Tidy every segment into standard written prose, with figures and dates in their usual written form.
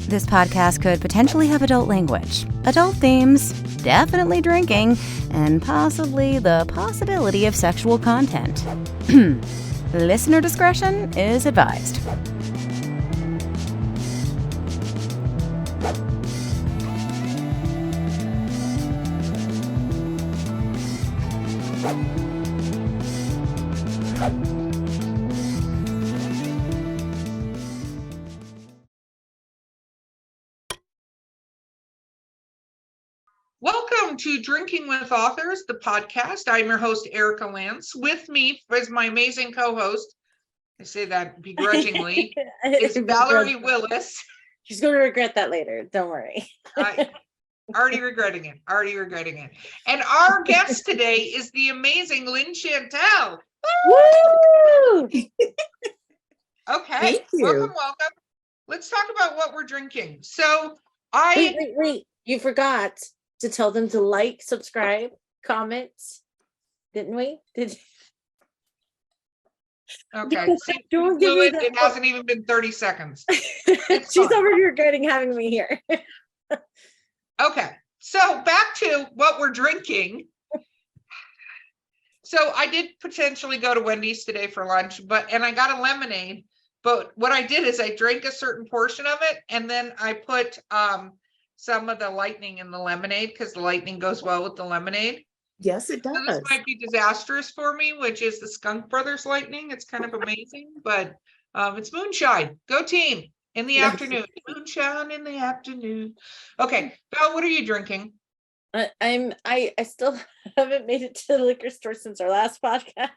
This podcast could potentially have adult language, adult themes, definitely drinking, and possibly the possibility of sexual content. Listener discretion is advised. Welcome to Drinking with Authors, the podcast. I'm your host, Erica Lance. With me is my amazing co-host, I say that begrudgingly, is Valerie Willis. She's going to regret that later. Don't worry. Already regretting it. And our guest today is the amazing Lynn Chantale. Woo! Okay, welcome. Let's talk about what we're drinking. So Wait. You forgot to tell them to like, subscribe, comment. Didn't we? Okay. Don't give me that. It hasn't even been 30 seconds. She's already regretting having me here. Okay, so back to what we're drinking. So I did potentially go to Wendy's today for lunch, and I got a lemonade. But what I did is I drank a certain portion of it, and then I put some of the lightning in the lemonade because the lightning goes well with the lemonade. Yes, it does. So this might be disastrous for me, which is the Skunk Brothers lightning. It's kind of amazing, but it's moonshine. Go team in the afternoon. Moonshine in the afternoon. Okay, Val, what are you drinking? I still haven't made it to the liquor store since our last podcast.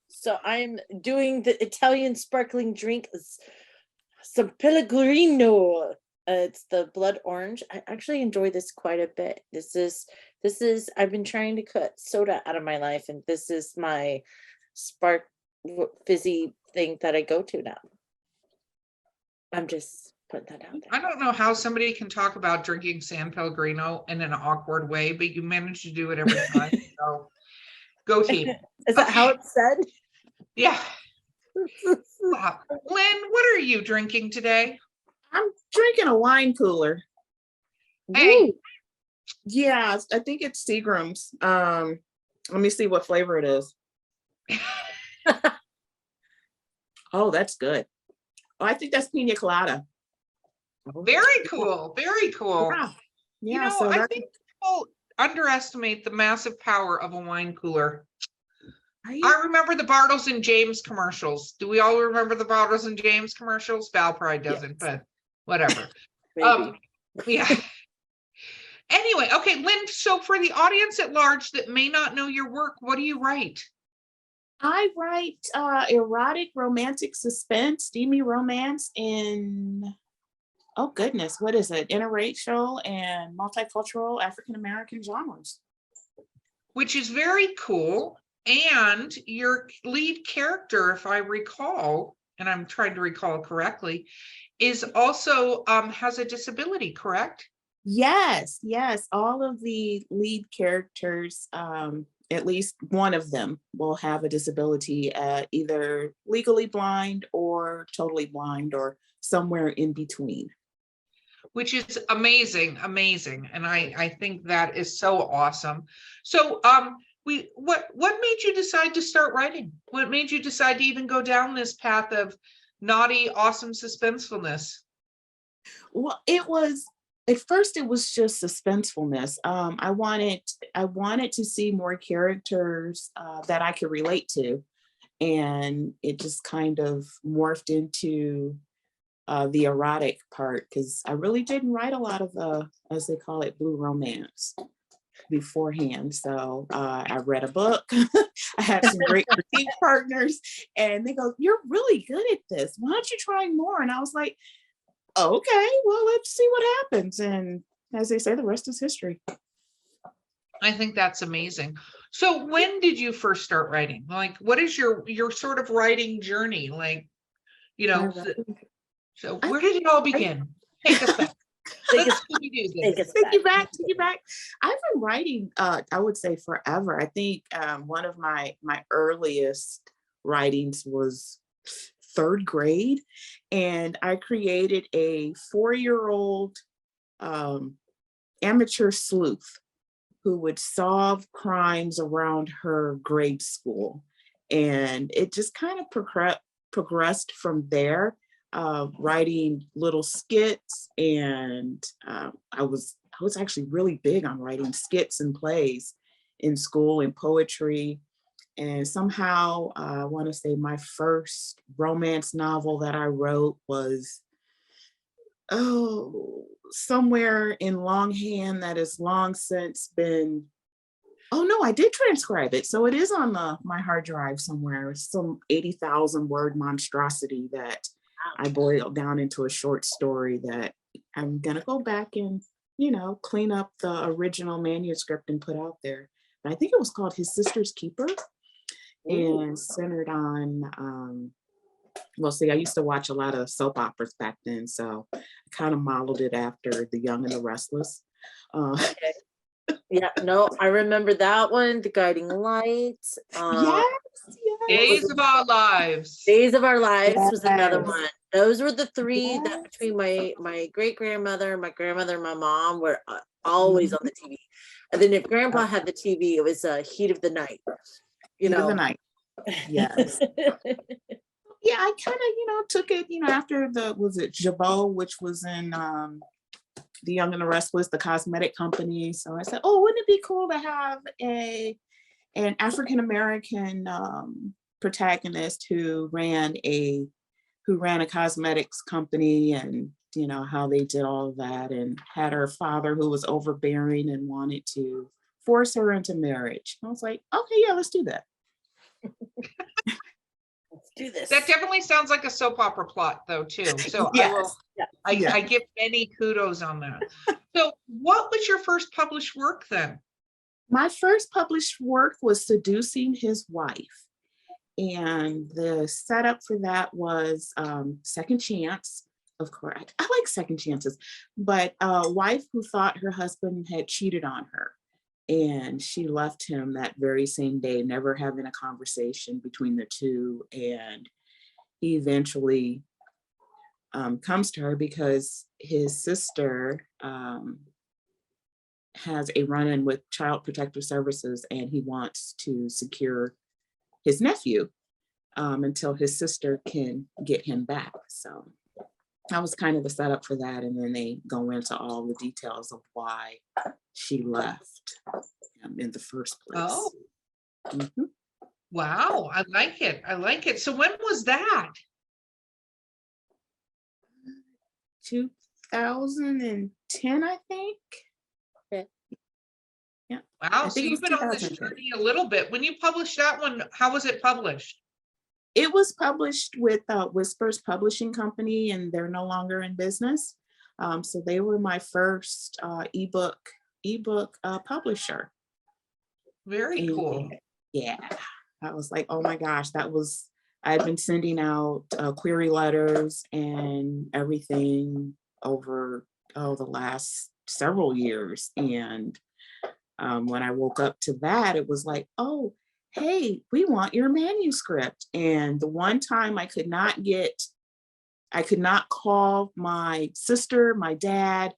So I'm doing the Italian sparkling drink, some Pellegrino. It's the blood orange. I actually enjoy this quite a bit. This is I've been trying to cut soda out of my life, and this is my spark fizzy thing that I go to now. I'm just putting that out there. I don't know how somebody can talk about drinking San Pellegrino in an awkward way, but you manage to do it every time. So go team. Is that how it's said? Yeah. Wow. Lynn, what are you drinking today? I'm drinking a wine cooler. Hey. Yeah, I think it's Seagram's. Let me see what flavor it is. Oh, that's good. Oh, I think that's pina colada. Very cool. Very cool. Yeah. I think people underestimate the massive power of a wine cooler. I remember the Bartles and James commercials. Do we all remember the Bartles and James commercials? Val probably doesn't, but whatever. Yeah. Anyway, okay, Lynn, so for the audience at large that may not know your work, what do you write? I write erotic, romantic suspense, steamy romance in, oh goodness, what is it? Interracial and multicultural African-American genres. Which is very cool. And your lead character, if I recall, and I'm trying to recall correctly, is also has a disability, correct? Yes. All of the lead characters, at least one of them will have a disability, either legally blind or totally blind or somewhere in between. Which is amazing. And I think that is so awesome. So what made you decide to start writing? What made you decide to even go down this path of naughty, awesome suspensefulness? Well, at first it was just suspensefulness. I wanted to see more characters that I could relate to, and it just kind of morphed into the erotic part, because I really didn't write a lot of as they call it, blue romance beforehand. So I read a book. I had some great critique partners, and they go, "You're really good at this. Why don't you try more?" And I was like, okay, well, let's see what happens. And as they say, the rest is history. I think that's amazing. So when did you first start writing? Like, what is your sort of writing journey? Like, so where did it all begin? Take us back. Take you back. I've been writing, I would say forever. I think one of my earliest writings was third grade, and I created a 4-year-old amateur sleuth who would solve crimes around her grade school. And it just kind of progressed from there, writing little skits. And I was actually really big on writing skits and plays in school and poetry. And somehow I want to say my first romance novel that I wrote was, somewhere in longhand that has long since been, no, I did transcribe it. So it is on my hard drive somewhere. It's some 80,000 word monstrosity that I boiled down into a short story that I'm going to go back and, clean up the original manuscript and put out there. But I think it was called His Sister's Keeper. Ooh. And centered on, I used to watch a lot of soap operas back then, so I kind of modeled it after The Young and the Restless. Okay. Yeah, no, I remember that one, The Guiding Light. Yes. Days of Our Lives. Days of Our Lives was another Yes. one. Those were the three that Yes. between my great grandmother, my grandmother, and my mom were always on the TV. And then if Grandpa had the TV, it was Heat of the Night. Heat of the Night. Yes. Yeah, I kind of, took it, after was it Jabot, which was in The Young and the Restless, the cosmetic company. So I said, wouldn't it be cool to have an African-American protagonist who ran a cosmetics company, and how they did all of that, and had her father who was overbearing and wanted to force her into marriage. I was like, okay, yeah, let's do that. Let's do this. That definitely sounds like a soap opera plot, though, too. So Yes. I give many kudos on that. So what was your first published work then? My first published work was Seducing His Wife. And the setup for that was Second Chance. Of course, I like second chances, but a wife who thought her husband had cheated on her. And she left him that very same day, never having a conversation between the two. And he eventually comes to her because his sister has a run-in with Child Protective Services, and he wants to secure his nephew until his sister can get him back. So that was kind of the setup for that. And then they go into all the details of why she left in the first place. Oh, Mhm. wow. I like it. I like it. So when was that? 2010, I think. Okay. Yeah. Wow. I So think it you've was been on this 2010. journey a little bit. When you published that one, how was it published? It was published with Whispers Publishing Company, and they're no longer in business. So they were my first ebook publisher. Very cool. Yeah, I was like, oh my gosh, I'd been sending out query letters and everything over the last several years. And when I woke up to that, it was like, oh, hey, we want your manuscript. And the one time I could not call my sister, my dad,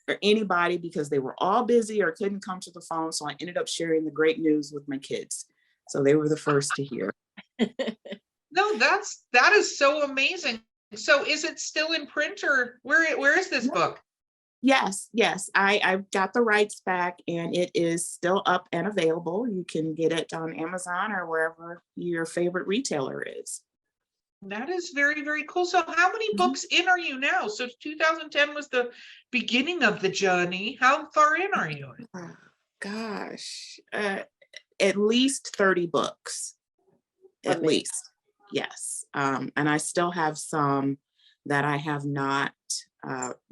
or anybody because they were all busy or couldn't come to the phone. So I ended up sharing the great news with my kids. So they were the first to hear. No, that is so amazing. So is it still in print, or where is this book? Yes. I've got the rights back, and it is still up and available. You can get it on Amazon or wherever your favorite retailer is. That is very, very cool. So how many books in are you now? So 2010 was the beginning of the journey. How far in are you? Oh, gosh, at least 30 books, at Amazing. least. Yes. And I still have some that I have not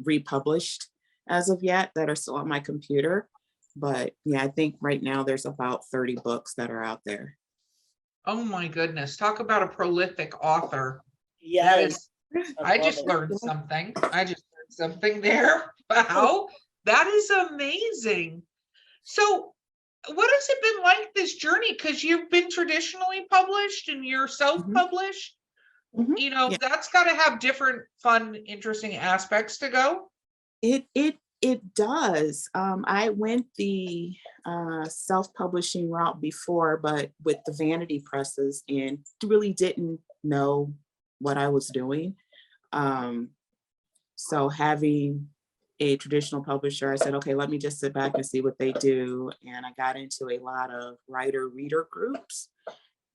republished as of yet that are still on my computer. But yeah, I think right now there's about 30 books that are out there. Oh my goodness. Talk about a prolific author. Yes. I just learned something. There. Wow. That is amazing. So what has it been like, this journey? Because you've been traditionally published and you're self-published. Mhm. You know, Yeah. that's got to have different fun, interesting aspects to go. It does. I went the self-publishing route before, but with the vanity presses, and really didn't know what I was doing. Um, so having a traditional publisher, I said, okay, let me just sit back and see what they do. And I got into a lot of writer-reader groups,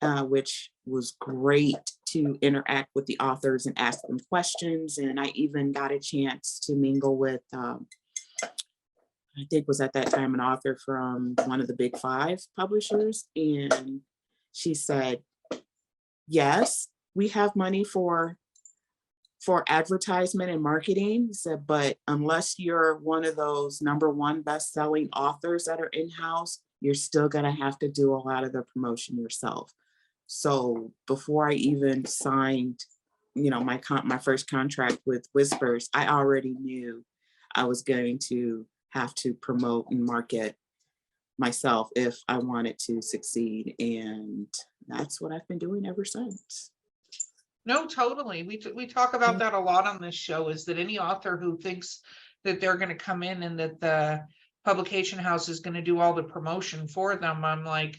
which was great to interact with the authors and ask them questions. And I even got a chance to mingle with I think was at that time an author from one of the big five publishers. And she said, yes, we have money for advertisement and marketing. Said, but unless you're one of those number one best-selling authors that are in-house, you're still gonna have to do a lot of the promotion yourself. So before I even signed, my first contract with Whispers, I already knew I was going to have to promote and market myself if I wanted to succeed. And that's what I've been doing ever since. No, totally. We talk about that a lot on this show, is that any author who thinks that they're going to come in and that the publication house is going to do all the promotion for them, I'm like,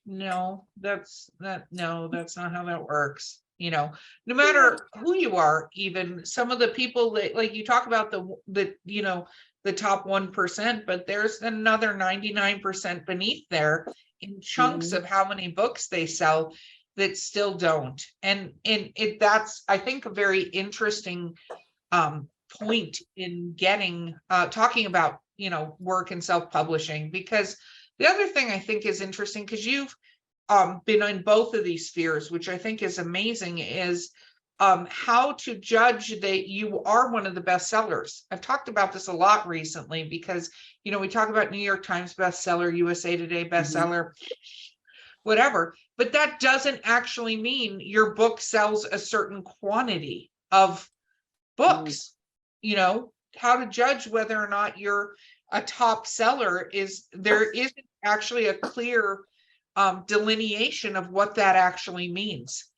no, that's not how that works. You know, no matter who you are, even some of the people that, like, you talk about the top 1%, but there's another 99% beneath there in chunks of how many books they sell that still don't. And that's, I think, a very interesting point in getting talking about, work and self-publishing, because the other thing I think is interesting, because you've been in both of these spheres, which I think is amazing, is how to judge that you are one of the best sellers. I've talked about this a lot recently because, we talk about New York Times bestseller, USA Today bestseller, whatever, but that doesn't actually mean your book sells a certain quantity of books. How to judge whether or not you're a top seller is there isn't actually a clear delineation of what that actually means,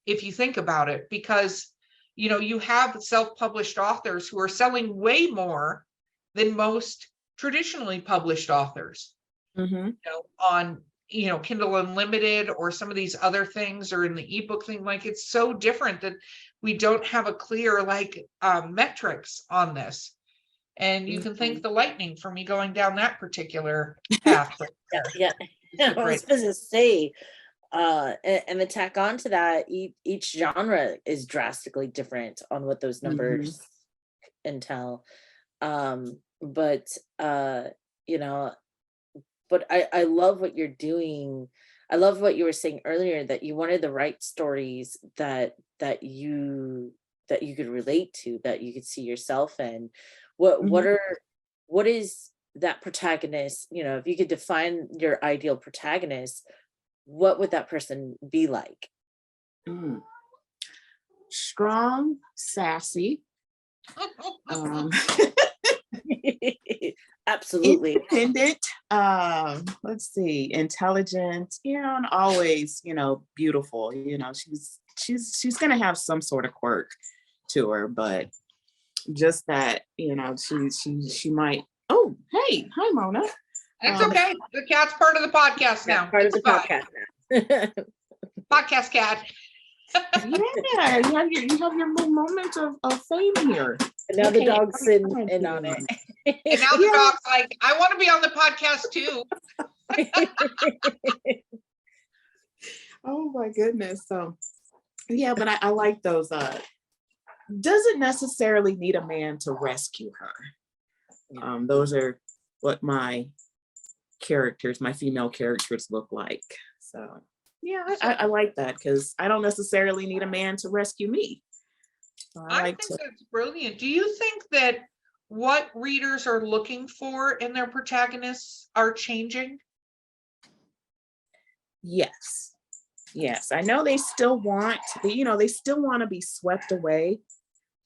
if you think about it, because you have self-published authors who are selling way more than most traditionally published authors on Kindle Unlimited or some of these other things, or in the ebook thing. Like, it's so different that we don't have a clear metrics on this. And you can thank the lightning for me going down that particular path. Yeah. I was supposed to say, and to tack on to that, each genre is drastically different on what those numbers entail. But I love what you're doing. I love what you were saying earlier, that you wanted to write stories that you could relate to, that you could see yourself in. What is that protagonist? If you could define your ideal protagonist, what would that person be like? Strong, sassy, absolutely independent, let's see, intelligent, and always, beautiful. She's gonna have some sort of quirk to her, but just that, she might. Oh, hey, hi, Mona. It's okay. The cat's part of the podcast now. Part of the podcast now. Podcast cat. Yeah, you have your little moment of fame here. And now the dog's in on it. And now the dog's like, I want to be on the podcast too. Oh my goodness. So yeah, but I like those. Doesn't necessarily need a man to rescue her. Those are what my female characters look like. So yeah, I like that, because I don't necessarily need a man to rescue me. So I think that's brilliant. Do you think that what readers are looking for in their protagonists are changing? Yes. I know they still want, they still want to be swept away,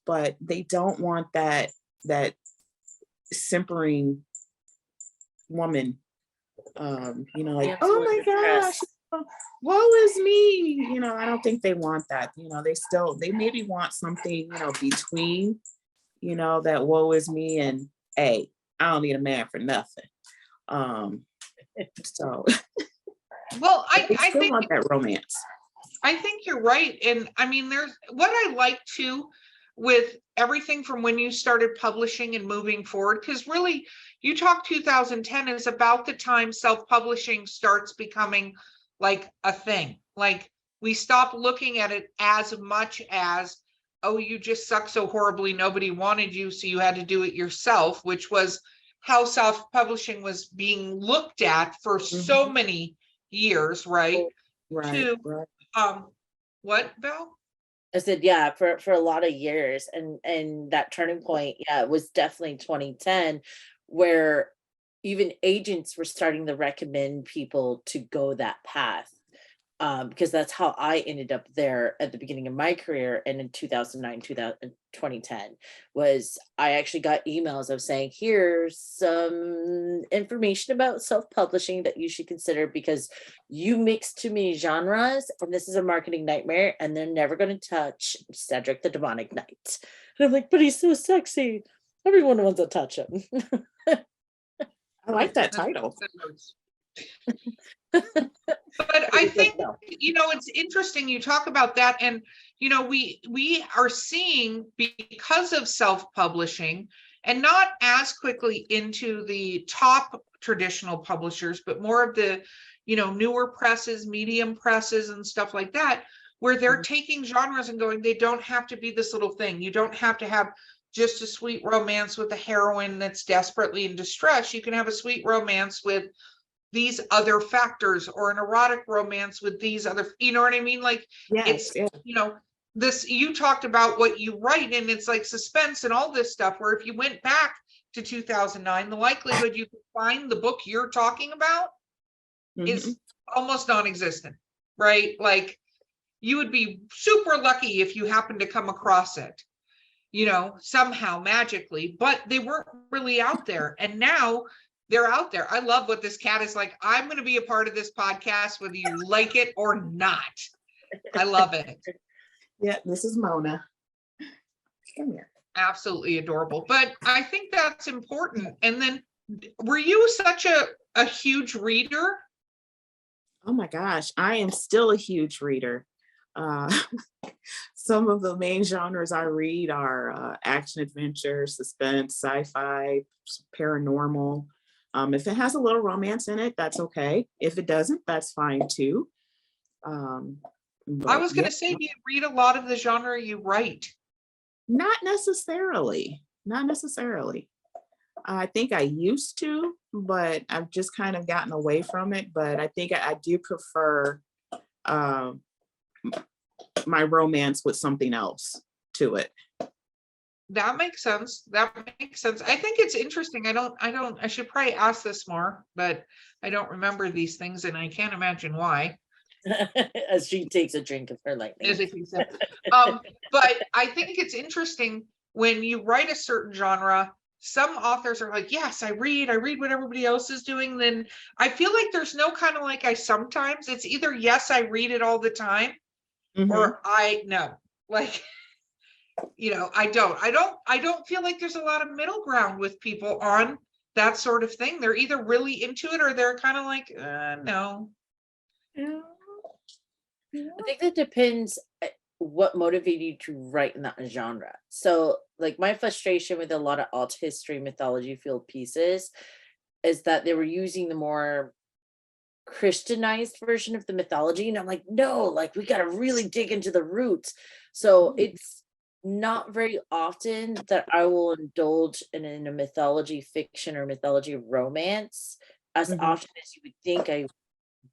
but they don't want that simpering woman, oh my gosh, woe is me. I don't think they want that. They maybe want something, between, that woe is me and, hey, I don't need a man for nothing. So Well, they I still think want that romance. I think you're right. And I mean, there's what I like too with everything from when you started publishing and moving forward, because really you talk 2010 is about the time self-publishing starts becoming like a thing. Like we stop looking at it as much as, oh, you just suck so horribly, nobody wanted you, so you had to do it yourself, which was how self-publishing was being looked at for so many years, right? Right. To Right. what, Val? I said, yeah, for a lot of years, and that turning point, yeah, it was definitely 2010, where even agents were starting to recommend people to go that path. Because that's how I ended up there at the beginning of my career. And in 2009, 2010 was I actually got emails of saying, here's some information about self-publishing that you should consider because you mix too many genres and this is a marketing nightmare and they're never going to touch Cedric the Demonic Knight. And I'm like, but he's so sexy. Everyone wants to touch him. I like that title. But I think, it's interesting you talk about that. And, we are seeing because of self-publishing and not as quickly into the top traditional publishers, but more of the, newer presses, medium presses and stuff like that, where they're taking genres and going, they don't have to be this little thing. You don't have to have just a sweet romance with a heroine that's desperately in distress. You can have a sweet romance with these other factors or an erotic romance with these other, you know what I mean? Like Yes, it's, this, you talked about what you write and it's like suspense and all this stuff, where if you went back to 2009, the likelihood you could find the book you're talking about is almost non-existent, right? Like you would be super lucky if you happened to come across it, somehow magically, but they weren't really out there. And now they're out there. I love what this cat is like. I'm going to be a part of this podcast, whether you like it or not. I love it. Yeah, this is Mona. Come here. Absolutely adorable. But I think that's important. And then were you such a huge reader? Oh my gosh, I am still a huge reader. Some of the main genres I read are action adventure, suspense, sci-fi, paranormal. If it has a little romance in it, that's okay. If it doesn't, that's fine too. I was going to say, do you read a lot of the genre you write? Not necessarily. Not necessarily. I think I used to, but I've just kind of gotten away from it. But I think I do prefer my romance with something else to it. That makes sense. That makes sense. I think it's interesting. I should probably ask this more, but I don't remember these things and I can't imagine why. As she takes a drink of her lightning. But I think it's interesting when you write a certain genre, some authors are like, yes, I read what everybody else is doing. Then I feel like there's no kind of like, sometimes it's either, yes, I read it all the time, or I no, like, I don't feel like there's a lot of middle ground with people on that sort of thing. They're either really into it or they're kind of like, no. I think that depends what motivated you to write in that genre. So like my frustration with a lot of alt history mythology field pieces is that they were using the more Christianized version of the mythology. And I'm like, no, like we got to really dig into the roots. So it's not very often that I will indulge in a mythology fiction or mythology romance as often as you would think I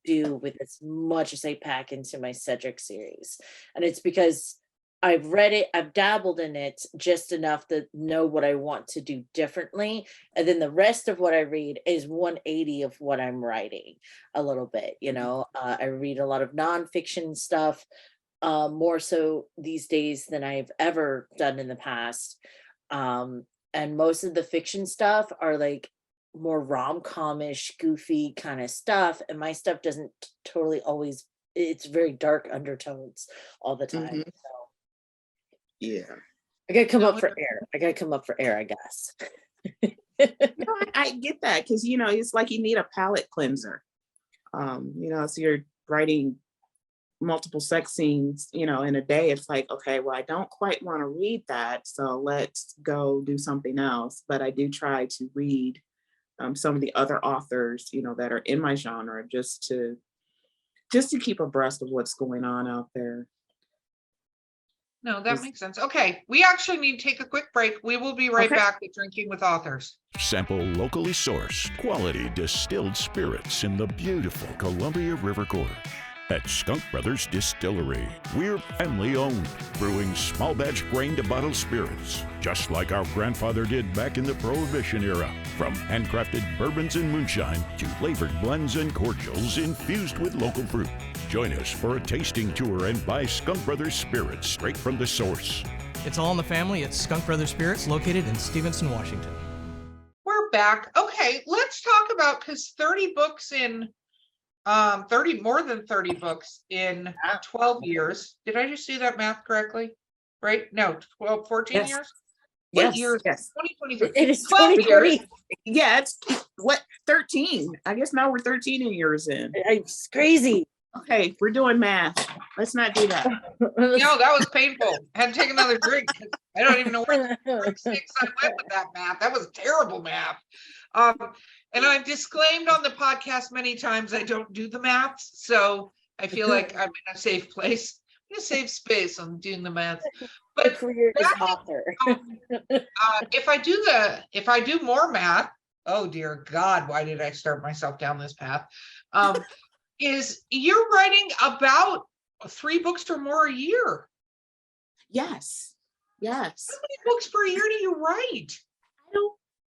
do with as much as I pack into my Cedric series. And it's because I've read it, I've dabbled in it just enough to know what I want to do differently. And then the rest of what I read is 180 of what I'm writing a little bit, I read a lot of nonfiction stuff, more so these days than I've ever done in the past. And most of the fiction stuff are like more rom-com-ish, goofy kind of stuff, and my stuff doesn't totally always, it's very dark undertones all the time. Mhm. So Yeah. I gotta come up for air. I guess. No, I get that, because it's like you need a palate cleanser. So you're writing multiple sex scenes, in a day. It's like, okay, well, I don't quite want to read that, so let's go do something else. But I do try to read some of the other authors, that are in my genre, just to keep abreast of what's going on out there. No, that makes sense. Okay, we actually need to take a quick break. We will be right back with Drinking with Authors. Sample locally sourced, quality distilled spirits in the beautiful Columbia River Gorge. At Skunk Brothers Distillery, we're family owned, brewing small batch grain to bottle spirits, just like our grandfather did back in the Prohibition era. From handcrafted bourbons and moonshine to flavored blends and cordials infused with local fruit. Join us for a tasting tour and buy Skunk Brothers spirits straight from the source. It's all in the family at Skunk Brothers Spirits, located in Stevenson, Washington. We're back. Okay, let's talk about, because 30 books in more than 30 books in 12 years. Did I just do that math correctly? Right? No, 12, 14 Yes. years? Yes. What years? Yes. 2023. It is 12 years. 2020. Yeah, it's 13. I guess now we're 13 years in. It's crazy. Okay, we're doing math. Let's not do that. No, that was painful. I had to take another drink. I don't even know where the six I went with that math. That was terrible math. And I've disclaimed on the podcast many times I don't do the maths, so I feel like I'm in a safe place, in a safe space. I'm doing the math. The But career is author. if I do more math, oh dear God, why did I start myself down this path? Is you're writing about 3 books or more a year? Yes. Yes. How many books per year do you write?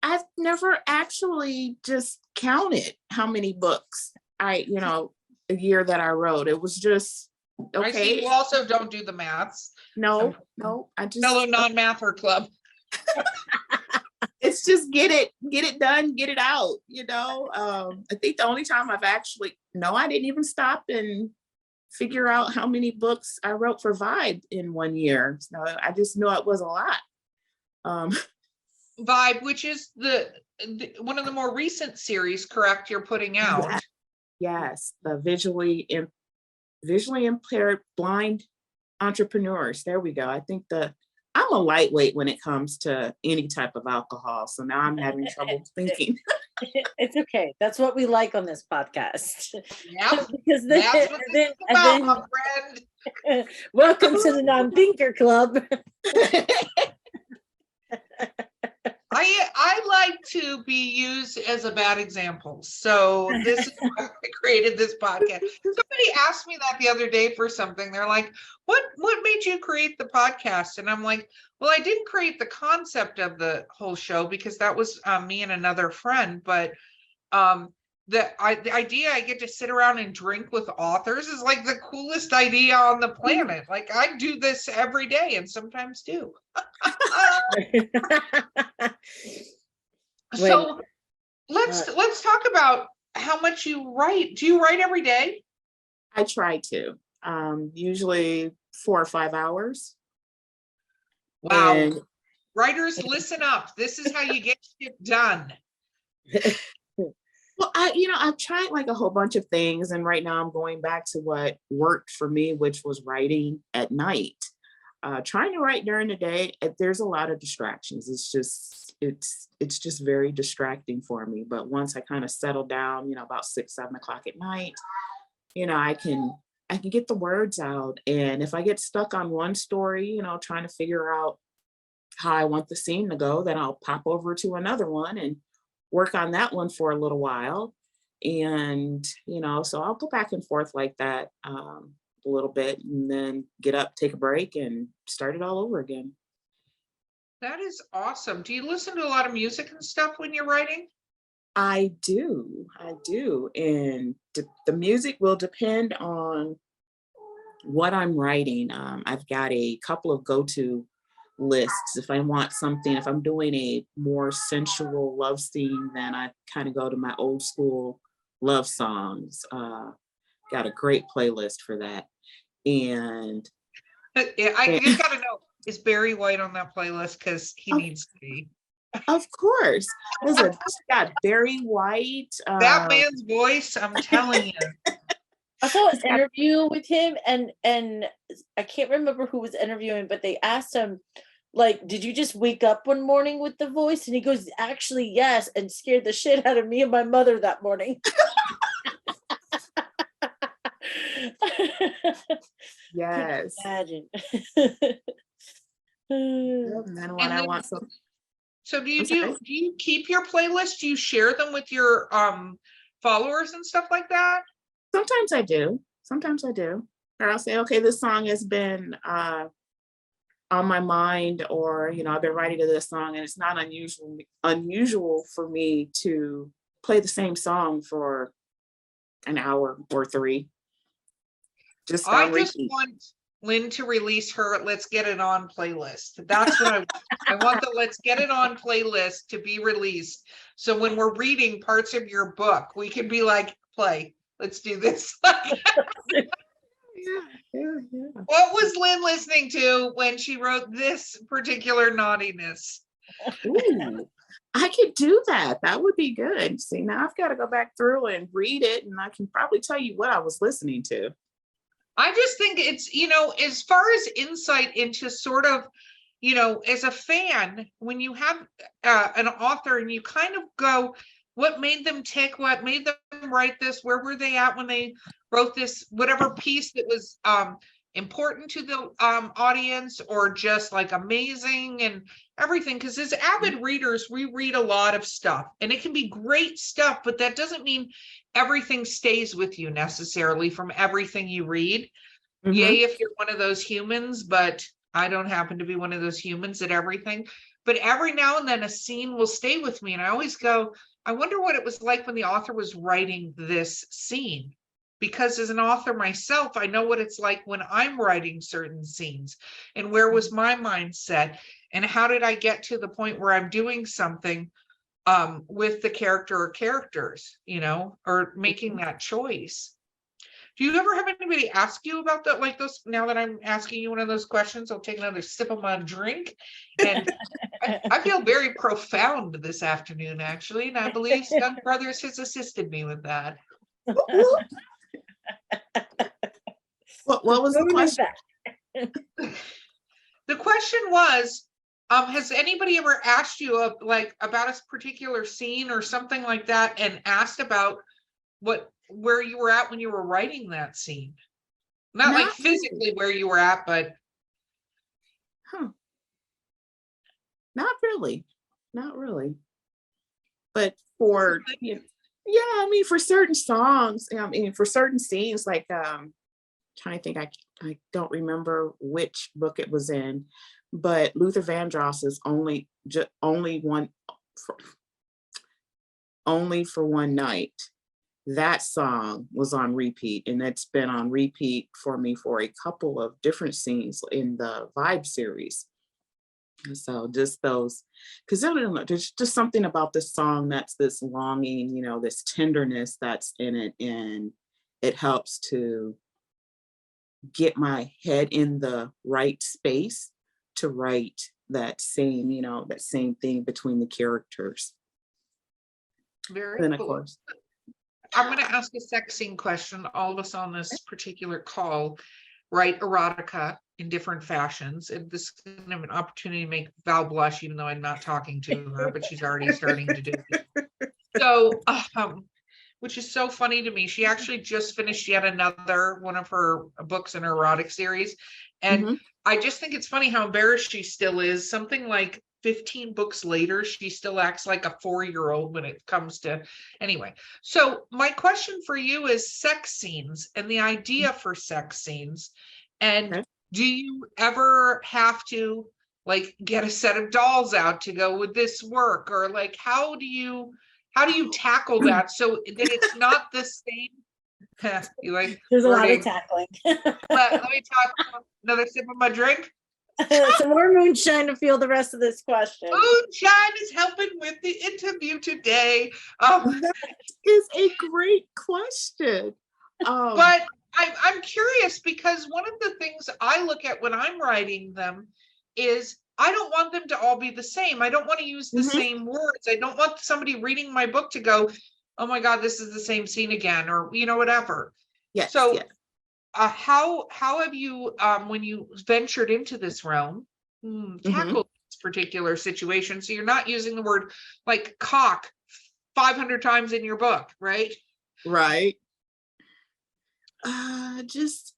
I've never actually just counted how many books a year that I wrote. It was just, I see okay. you also don't do the maths. No, I just, Fellow non-mather club. it's just get it done, get it out, I think the only time I've actually, I didn't even stop and figure out how many books I wrote for Vibe in one year. So I just knew it was a lot. Vibe, which is the one of the more recent series, correct? You're putting out. Yes, the visually impaired blind entrepreneurs. There we go. I think I'm a lightweight when it comes to any type of alcohol. So now I'm having trouble thinking. It's okay. That's what we like on this podcast. Yeah, Because that's what this is about, my friend. Welcome to the Non-Thinker Club. I like to be used as a bad example. So this is why I created this podcast. Somebody asked me that the other day for something. They're like, what made you create the podcast? And I'm like, well, I didn't create the concept of the whole show because that was me and another friend. But the idea I get to sit around and drink with authors is like the coolest idea on the planet. Like I do this every day and sometimes do. So let's talk about how much you write. Do you write every day? I try to, usually 4 or 5 hours. Wow. And writers, listen up. This is how you get shit done. well, I've tried like a whole bunch of things, and right now I'm going back to what worked for me, which was writing at night. Trying to write during the day, there's a lot of distractions. It's just very distracting for me. But once I kind of settle down, about 6, 7 o'clock at night, I can get the words out. And if I get stuck on one story, trying to figure out how I want the scene to go, then I'll pop over to another one and work on that one for a little while. And, so I'll go back and forth like that. A little bit and then get up, take a break, and start it all over again. That is awesome. Do you listen to a lot of music and stuff when you're writing? I do. And the music will depend on what I'm writing. I've got a couple of go-to lists. If I want something, if I'm doing a more sensual love scene, then I kind of go to my old school love songs. Got a great playlist for that. And Yeah, I just gotta know, is Barry White on that playlist? Because he needs to be. of course, listen, got Barry White. That man's voice, I'm telling you. I saw an interview with him, and I can't remember who was interviewing, but they asked him, like, did you just wake up one morning with the voice? And he goes, actually, yes, and scared the shit out of me and my mother that morning. Yes. Imagine. And then when I want some. So do you keep your playlist? Do you share them with your followers and stuff like that? Sometimes I do. Or I'll say, okay, this song has been on my mind, or I've been writing to this song, and it's not unusual for me to play the same song for an hour or 3. I just want Lynn to release her Let's Get It On playlist. That's what I want, the Let's Get It On playlist to be released. So when we're reading parts of your book, we can be like, play, let's do this. Yeah. What was Lynn listening to when she wrote this particular naughtiness? Ooh, I could do that. That would be good. See, now I've got to go back through and read it, and I can probably tell you what I was listening to. I just think it's, as far as insight into sort of, as a fan, when you have an author and you kind of go, what made them tick? What made them write this? Where were they at when they wrote this, whatever piece that was important to the audience, or just like amazing and everything? Because as avid readers, we read a lot of stuff, and it can be great stuff, but that doesn't mean everything stays with you necessarily from everything you read. Mm-hmm. Yay, if you're one of those humans, but I don't happen to be one of those humans at everything. But every now and then a scene will stay with me, and I always go, I wonder what it was like when the author was writing this scene. Because as an author myself, I know what it's like when I'm writing certain scenes, and where was my mindset, and how did I get to the point where I'm doing something with the character or characters, or making that choice. Do you ever have anybody ask you about that, like those? Now that I'm asking you one of those questions, I'll take another sip of my drink. And I feel very profound this afternoon, actually. And I believe Skunk Brothers has assisted me with that. What was the question? The question was, has anybody ever asked you about a particular scene or something like that, and asked about where you were at when you were writing that scene? Not like physically where you were at, but not really. But for I mean, for certain songs, for certain scenes, like trying to think, I don't remember which book it was in, but Luther Vandross's only for one night. That song was on repeat, and it's been on repeat for me for a couple of different scenes in the Vibe series. And so just those, because I don't know, there's just something about this song that's this longing, this tenderness that's in it, and it helps to get my head in the right space to write that same, that same thing between the characters. Very and then, cool. Of course, I'm going to ask a sex scene question. All of us on this particular call write erotica in different fashions. And this is kind of an opportunity to make Val blush, even though I'm not talking to her, but she's already starting to do it. So, which is so funny to me. She actually just finished yet another one of her books in her erotic series. And I just think it's funny how embarrassed she still is. Something like 15 books later, she still acts like a 4-year-old when it comes to, anyway. So my question for you is sex scenes and the idea for sex scenes. And do you ever have to get a set of dolls out to go with this work? Or how do you tackle that so that it's not the same? There's a lot of tackling. Let me talk another sip of my drink. Some more moonshine to feel the rest of this question. Moonshine is helping with the interview today. That is a great question. But I'm curious because one of the things I look at when I'm writing them is I don't want them to all be the same. I don't want to use the same words. I don't want somebody reading my book to go, oh my God, this is the same scene again, or, whatever. Yes. So yes. how have you, when you ventured into this realm, tackled this particular situation? So you're not using the word like cock 500 times in your book, right? Right. Just,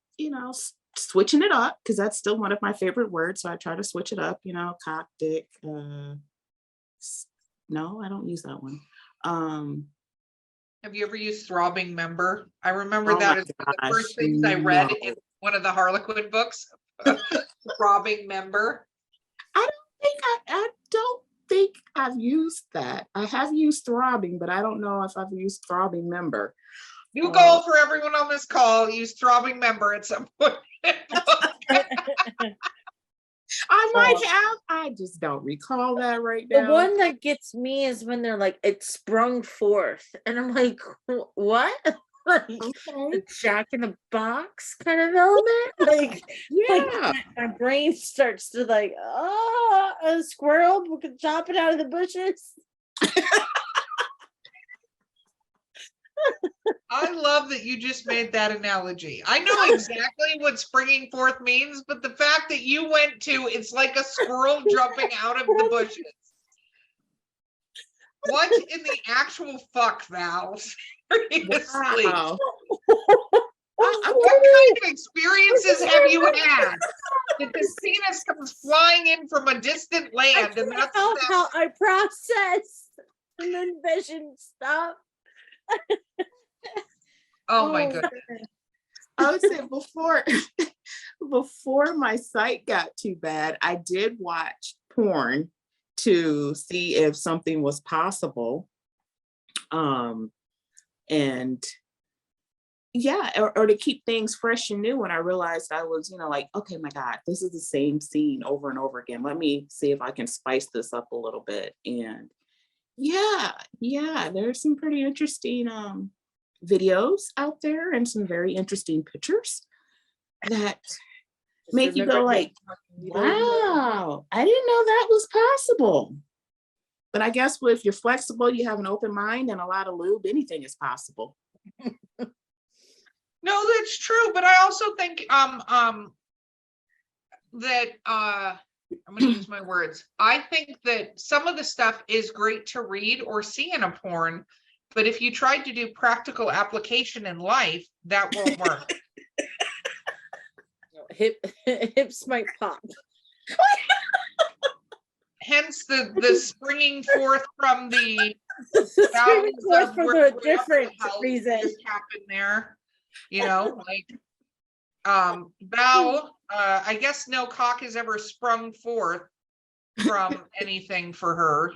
switching it up, because that's still one of my favorite words. So I try to switch it up, cock, dick. No, I don't use that one. Have you ever used throbbing member? I remember Oh that my as one of the first gosh, things I read no. in one of the Harlequin books. Throbbing member. I don't think I've used that. I have used throbbing, but I don't know if I've used throbbing member. New goal for everyone on this call: use throbbing member at some point. I might have. I just don't recall that right now. The one that gets me is when they're like, it sprung forth. And I'm like, what? Like a Jack in the Box kind of element? Like, yeah. my brain starts to like, a squirrel, we can chop it out of the bushes. I love that you just made that analogy. I know exactly what springing forth means, but the fact that you went to, it's like a squirrel jumping out of the bushes. What in the actual fuck, Val? Seriously. Wow. What kind of experiences have you had? That this penis comes flying in from a distant land, and that's how I process and then vision stuff. Oh my goodness. I would say before my sight got too bad, I did watch porn to see if something was possible. And yeah, or to keep things fresh and new when I realized I was, like, okay, my God, this is the same scene over and over again. Let me see if I can spice this up a little bit. And yeah, there's some pretty interesting videos out there and some very interesting pictures that make you go like, wow, I didn't know that was possible. But I guess if you're flexible, you have an open mind and a lot of lube, anything is possible. No, that's true. But I also think that I'm going to use my words. I think that some of the stuff is great to read or see in a porn, but if you tried to do practical application in life, that won't work. Hips might pop. Hence the springing forth from the Springing forth for a different reason. Just happened there, like Val. I guess no cock has ever sprung forth from anything for her,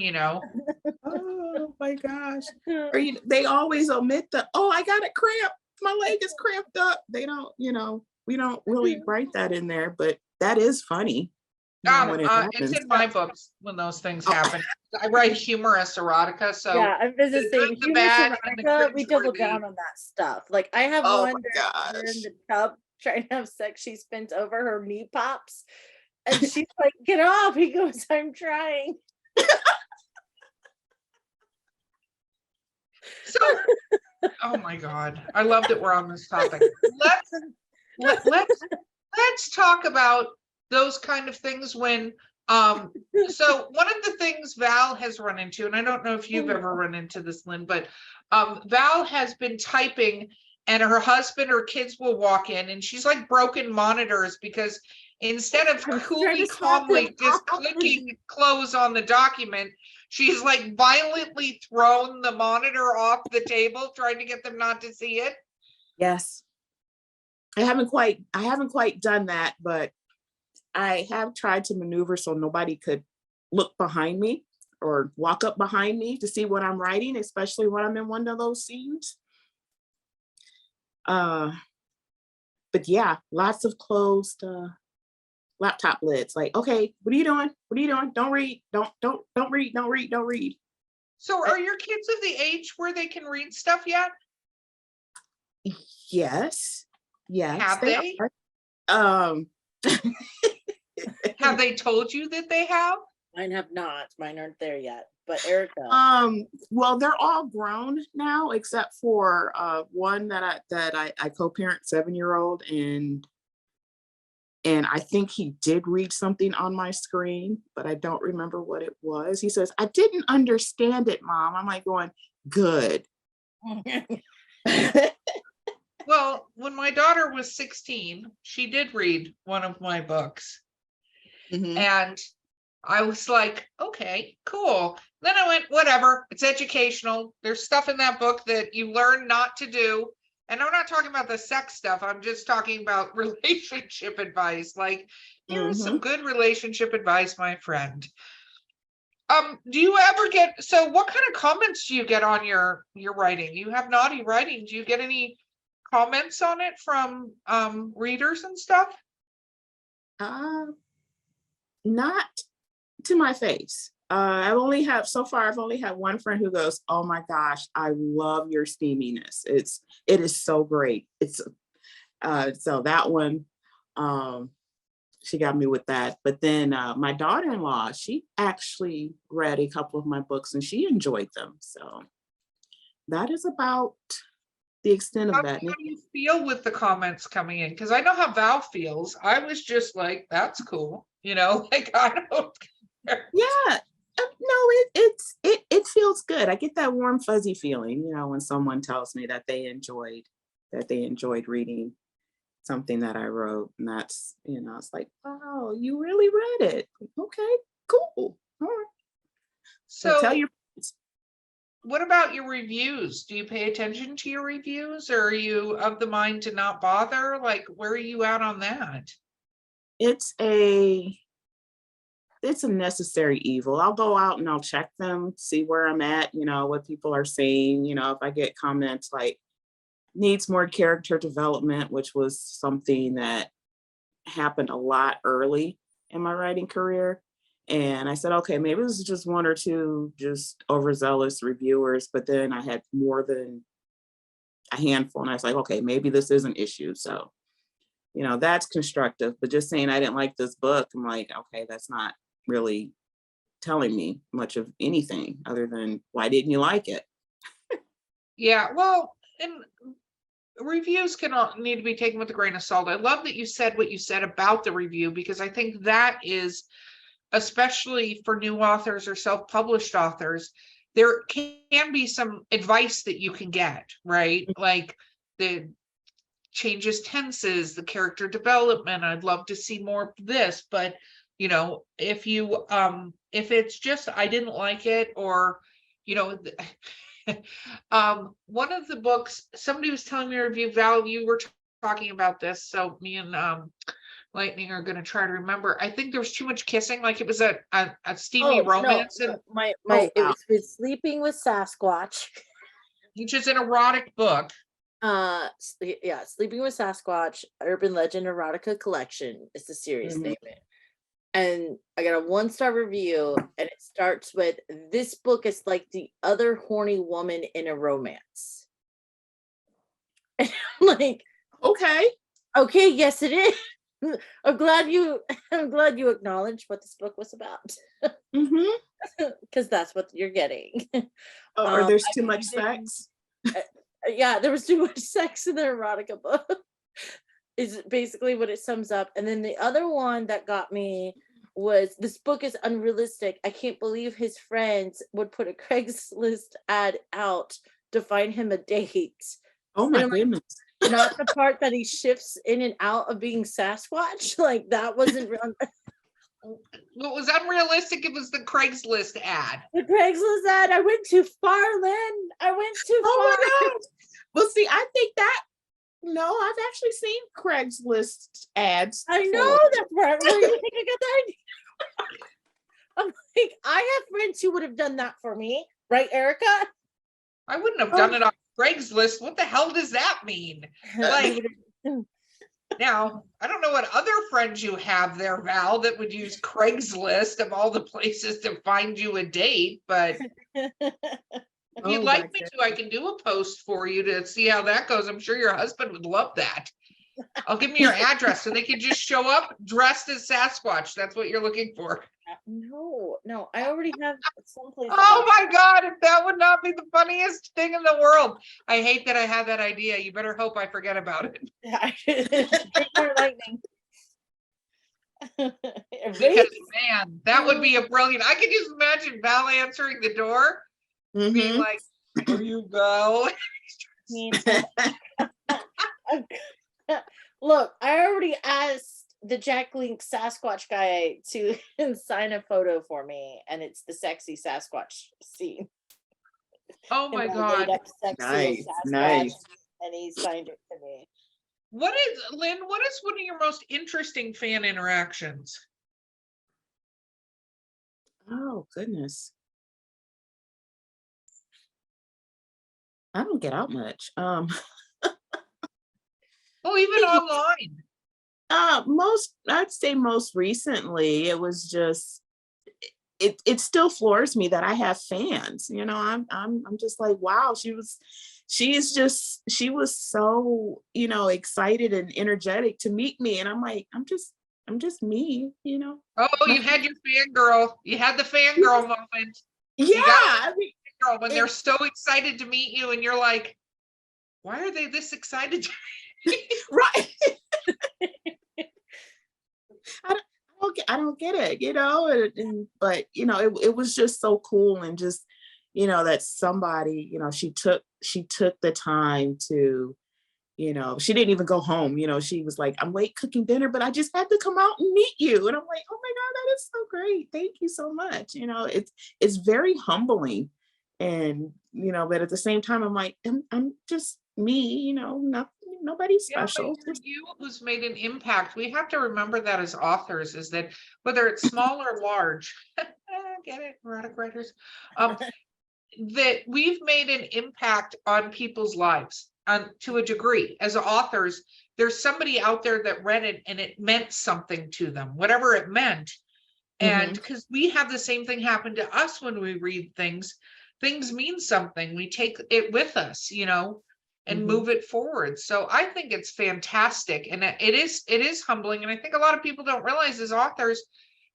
Oh my gosh. Or they always omit I got a cramp. My leg is cramped up. They don't, we don't really write that in there, but that is funny. It's in my books when those things happen. I write humorous erotica, so yeah, I'm just saying humorous erotica. We double down on that stuff. Like I have one that we're in the tub trying to have sex. She spins over, her knee pops, and she's like, "Get off!" He goes, "I'm trying." So, oh my God, I love that we're on this topic. Let's talk about those kind of things when so one of the things Val has run into, and I don't know if you've ever run into this, Lynn, but Val has been typing and her husband or kids will walk in and she's like broken monitors because instead of coolly calmly just clicking close on the document, she's like violently thrown the monitor off the table trying to get them not to see it. Yes. I haven't quite done that, but I have tried to maneuver so nobody could look behind me or walk up behind me to see what I'm writing, especially when I'm in one of those scenes. But yeah, lots of closed laptop lids. Like, okay, what are you doing? What are you doing? Don't read. Don't read. Don't read. Don't read. So are your kids of the age where they can read stuff yet? Yes. Yes. Have they? Are. Have they told you that they have? Mine have not. Mine aren't there yet. But Erica. Well, they're all grown now, except for one that I co-parent, 7-year-old, and I think he did read something on my screen, but I don't remember what it was. He says, "I didn't understand it, Mom." I'm like going, good. Well, when my daughter was 16, she did read one of my books. Mhm. And I was like, okay, cool. Then I went, whatever, it's educational. There's stuff in that book that you learn not to do. And I'm not talking about the sex stuff. I'm just talking about relationship advice. Like, here's some good relationship advice, my friend. Do you ever get, so what kind of comments do you get on your writing? You have naughty writing. Do you get any comments on it from readers and stuff? Not to my face. I've only had one friend who goes, "Oh my gosh, I love your steaminess. It is so great." It's so that one, she got me with that. But then my daughter-in-law, she actually read a couple of my books and she enjoyed them. So that is about the extent of that. How do you feel with the comments coming in? Because I know how Val feels. I was just like, that's cool. Like, I don't care. Yeah. No, it feels good. I get that warm fuzzy feeling, when someone tells me that they enjoyed reading something that I wrote, and that's, it's like, wow, you really read it. Okay, cool. All right. So tell your friends. What about your reviews? Do you pay attention to your reviews, or are you of the mind to not bother? Like, where are you at on that? It's a necessary evil. I'll go out and I'll check them, see where I'm at, what people are saying. If I get comments like needs more character development, which was something that happened a lot early in my writing career. And I said, okay, maybe this is just one or two just overzealous reviewers, but then I had more than a handful. And I was like, okay, maybe this is an issue. So, that's constructive, but just saying I didn't like this book, I'm like, okay, that's not really telling me much of anything other than why didn't you like it? Yeah, well, and reviews need to be taken with a grain of salt. I love that you said what you said about the review, because I think that is, especially for new authors or self-published authors, there can be some advice that you can get, right? Like the changes tenses, the character development. I'd love to see more of this, but if it's just I didn't like it, or one of the books, somebody was telling me a review, Val, you were talking about this, so me and Lightning are going to try to remember. I think there was too much kissing, like it was a steamy romance. No. It was with Sleeping with Sasquatch, which is an erotic book. Sleeping with Sasquatch, Urban Legend Erotica Collection is the series name. And I got a 1-star review, and it starts with, "This book is like the other horny woman in a romance." And I'm like, okay, yes, it is. I'm glad you acknowledged what this book was about. Because that's what you're getting. Or there's too much sex. Yeah, there was too much sex in the erotica book. Is basically what it sums up. And then the other one that got me was, "This book is unrealistic. I can't believe his friends would put a Craigslist ad out to find him a date." Oh my goodness. Not the part that he shifts in and out of being Sasquatch. Like, that wasn't real. What was unrealistic, it was the Craigslist ad. The Craigslist ad. I went too far, Lynn. I went too far. My God. Well, see, I think that, no, I've actually seen Craigslist ads. I know that's where you think I got that idea. I'm like, I have friends who would have done that for me, right, Erica? I wouldn't have done it on Craigslist. What the hell does that mean? Like, Now, I don't know what other friends you have there, Val, that would use Craigslist of all the places to find you a date, but if you'd Oh, like my me goodness. to, I can do a post for you to see how that goes. I'm sure your husband would love that. I'll give me your address so they can just show up dressed as Sasquatch. That's what you're looking for. No, I already have someplace. Oh my God, if that would not be the funniest thing in the world. I hate that I had that idea. You better hope I forget about it. Bring more lightning. Because man, that would be a brilliant. I can just imagine Val answering the door, being Mhm. like, "Are you Val?" Look, I already asked the Jack Link Sasquatch guy to sign a photo for me, and it's the sexy Sasquatch scene. Oh my Him all God. laid up sexy as Nice, Sasquatch, nice. and he signed it to me. What is, Lynn, what is one of your most interesting fan interactions? Oh, goodness. I don't get out much. Oh, even online. I'd say most recently, it was just, it still floors me that I have fans. You know, I'm just like, wow, she was so, you know, excited and energetic to meet me. And I'm like, I'm just me, you know. Oh, you Nothing- had your fangirl. You had the fangirl moment. Yeah, You got I mean, fangirl when they're it- so excited to meet you, and you're like, why are they this excited to right. I don't get it, you know, but you know, it was just so cool, and just, you know, that somebody, you know, she took the time to, you know, she didn't even go home, you know, she was like, I'm late cooking dinner, but I just had to come out and meet you. And I'm like, oh my God, that is so great. Thank you so much. You know, it's very humbling. And, you know, but at the same time, I'm like, I'm just me, you know, nobody's Yeah, but special. for you who's made an impact, we have to remember that as authors, is that whether it's small or large, get it, erotic writers, that we've made an impact on people's lives to a degree. As authors, there's somebody out there that read it and it meant something to them, whatever it meant. And because we have the same thing happen to us when we read things mean something. We take it with us, you know, and move it forward. So I think it's fantastic. And it is humbling. And I think a lot of people don't realize as authors,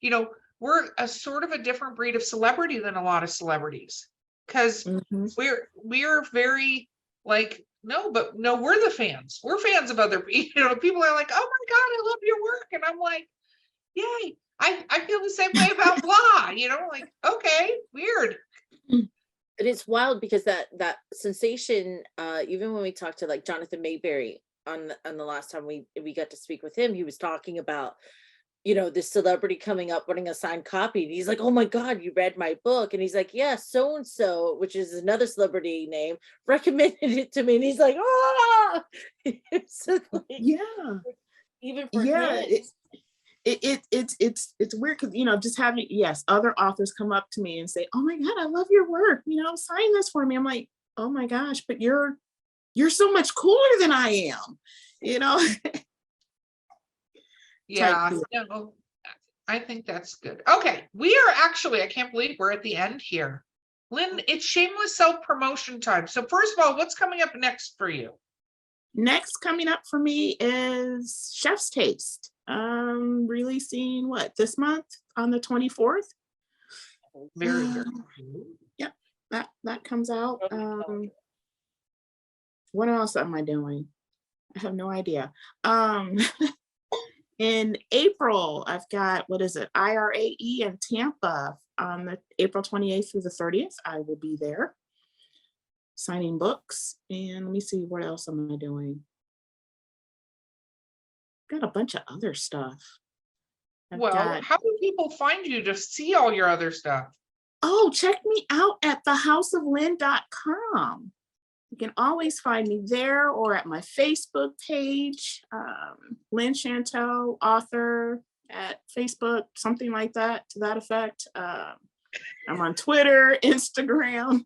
you know, we're a sort of a different breed of celebrity than a lot of celebrities. Because we're very like, no, we're the fans. We're fans of other people. You know, people are like, oh my God, I love your work. And I'm like, yay. I feel the same way about blah, you know, like, okay, weird. But it's wild because that sensation, even when we talked to like Jonathan Mayberry on the last time we got to speak with him, he was talking about, you know, this celebrity coming up wanting a signed copy. And he's like, oh my God, you read my book. And he's like, yeah, so and so, which is another celebrity name, recommended it to me. And he's like, oh, Yeah, even for yeah. him. It's weird because, you know, just having, yes, other authors come up to me and say, oh my God, I love your work, you know, sign this for me. I'm like, oh my gosh, but you're so much cooler than I am, you know. Yeah, no, I think that's good. Okay, we are actually, I can't believe we're at the end here. Lynn, it's shameless self-promotion time. So first of all, what's coming up next for you? Next coming up for me is Chef's Taste. Releasing this month on the 24th. Very good. Yep, that comes out. What else am I doing? I have no idea. In April, I've got, IRAE in Tampa on the April 28th through the 30th. I will be there signing books. And let me see, what else am I doing? Got a bunch of other stuff. How do people find you to see all your other stuff? Oh, check me out at thehouseoflynn.com. You can always find me there or at my Facebook page, Lynn Chantale, author at Facebook, something like that, to that effect. I'm on Twitter, Instagram.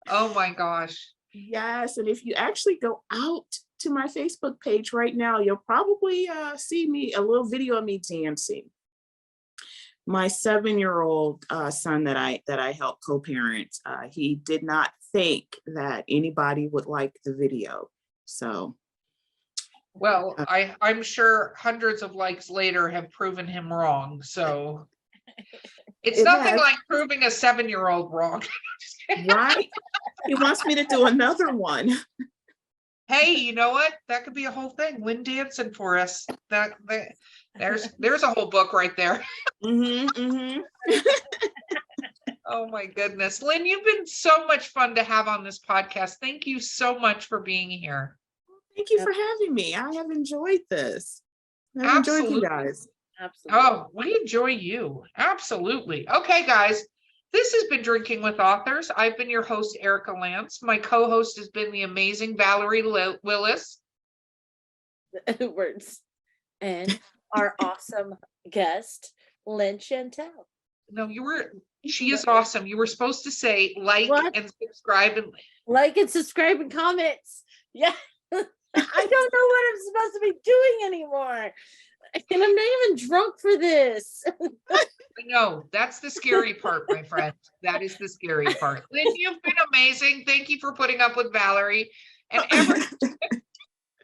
Oh my gosh. Yes, and if you actually go out to my Facebook page right now, you'll probably see a little video of me dancing. My 7-year-old son that I help co-parent, he did not think that anybody would like the video. So, well, I'm sure hundreds of likes later have proven him wrong. So it's nothing like proving a 7-year-old wrong. Right? He wants me to do another one. Hey, you know what? That could be a whole thing. Lynn dancing for us. There's a whole book right there. Oh my goodness. Lynn, you've been so much fun to have on this podcast. Thank you so much for being here. Thank you for having me. I have enjoyed this. I've enjoyed you guys. Absolutely. Oh, we enjoy you. Absolutely. Okay, guys. This has been Drinking with Authors. I've been your host, Erica Lance. My co-host has been the amazing Valerie Willis. Words. And our awesome guest, Lynn Chantale. No, she is awesome. You were supposed to say like and subscribe and comments. Yeah. I don't know what I'm supposed to be doing anymore. And I'm not even drunk for this. No, that's the scary part, my friend. That is the scary part. Lynn, you've been amazing. Thank you for putting up with Valerie. And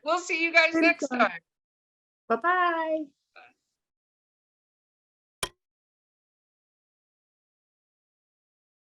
we'll see you guys next time. Bye-bye.